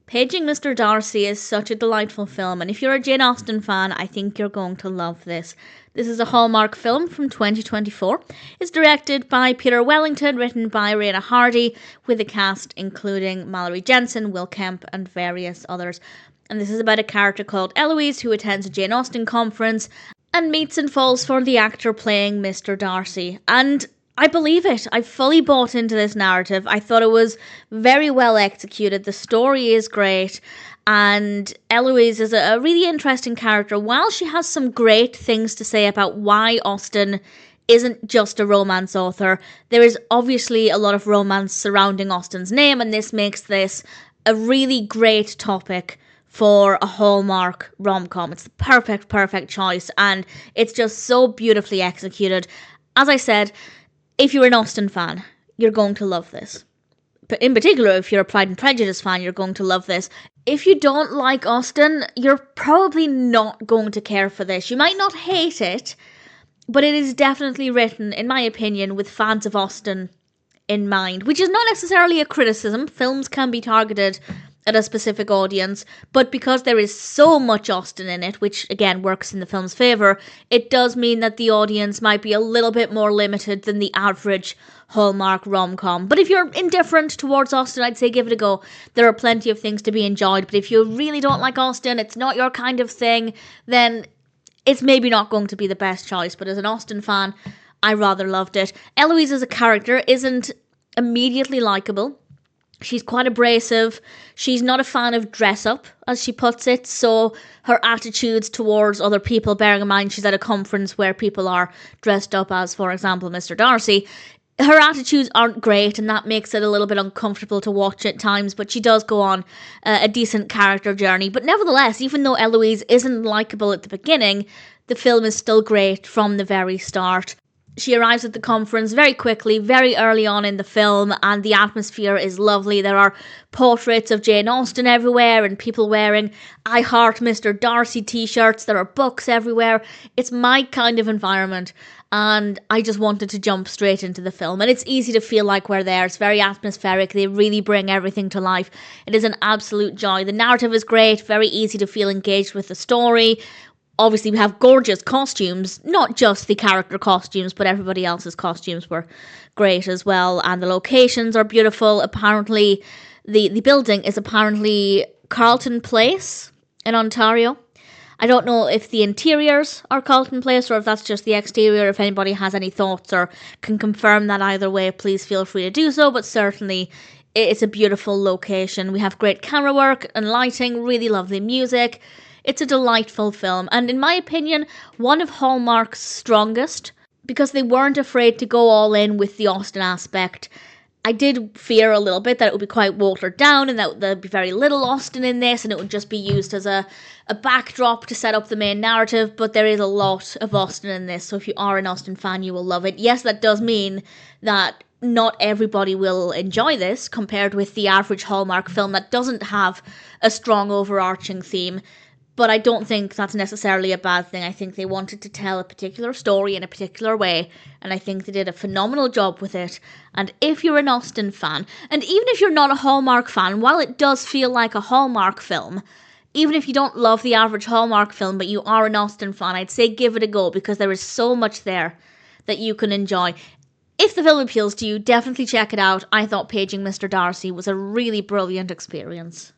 Paging Mr. Darcy is such a delightful film, and if you're a Jane Austen fan, I think you're going to love this. This is a Hallmark film from 2024. It's directed by Peter Wellington, written by Reina Hardy, with a cast including Mallory Jansen, Will Kemp, and various others. And this is about a character called Eloise who attends a Jane Austen conference and meets and falls for the actor playing Mr. Darcy. And I believe it. I fully bought into this narrative. I thought it was very well executed. The story is great. And Eloise is a really interesting character. While she has some great things to say about why Austen isn't just a romance author, there is obviously a lot of romance surrounding Austen's name, and this makes this a really great topic for a Hallmark rom-com. It's the perfect choice, and it's just so beautifully executed. As I said, if you're an Austen fan, you're going to love this. But in particular, if you're a Pride and Prejudice fan, you're going to love this. If you don't like Austen, you're probably not going to care for this. You might not hate it, but it is definitely written, in my opinion, with fans of Austen in mind, which is not necessarily a criticism. Films can be targeted at a specific audience, but because there is so much Austen in it, which again works in the film's favour, it does mean that the audience might be a little bit more limited than the average Hallmark rom-com. But if you're indifferent towards Austen, I'd say give it a go. There are plenty of things to be enjoyed, but if you really don't like Austen, it's not your kind of thing, then it's maybe not going to be the best choice. But as an Austen fan, I rather loved it. Eloise as a character isn't immediately likeable. She's quite abrasive. She's not a fan of dress up, as she puts it. So her attitudes towards other people, bearing in mind she's at a conference where people are dressed up as, for example, Mr. Darcy, her attitudes aren't great, and that makes it a little bit uncomfortable to watch at times, but she does go on a decent character journey. But nevertheless, even though Eloise isn't likeable at the beginning, the film is still great from the very start. She arrives at the conference very quickly, very early on in the film, and the atmosphere is lovely. There are portraits of Jane Austen everywhere and people wearing I Heart Mr. Darcy t-shirts. There are books everywhere. It's my kind of environment, and I just wanted to jump straight into the film. And it's easy to feel like we're there. It's very atmospheric. They really bring everything to life. It is an absolute joy. The narrative is great, very easy to feel engaged with the story. Obviously, we have gorgeous costumes, not just the character costumes, but everybody else's costumes were great as well. And the locations are beautiful. Apparently, the building is apparently Carlton Place in Ontario. I don't know if the interiors are Carlton Place or if that's just the exterior. If anybody has any thoughts or can confirm that either way, please feel free to do so. But certainly, it's a beautiful location. We have great camera work and lighting, really lovely music. It's a delightful film, and in my opinion, one of Hallmark's strongest, because they weren't afraid to go all in with the Austen aspect. I did fear a little bit that it would be quite watered down and that there'd be very little Austen in this and it would just be used as a backdrop to set up the main narrative, but there is a lot of Austen in this, so if you are an Austen fan, you will love it. Yes, that does mean that not everybody will enjoy this compared with the average Hallmark film that doesn't have a strong overarching theme. But I don't think that's necessarily a bad thing. I think they wanted to tell a particular story in a particular way, and I think they did a phenomenal job with it. And if you're an Austen fan, and even if you're not a Hallmark fan, while it does feel like a Hallmark film, even if you don't love the average Hallmark film, but you are an Austen fan, I'd say give it a go, because there is so much there that you can enjoy. If the film appeals to you, definitely check it out. I thought Paging Mr. Darcy was a really brilliant experience.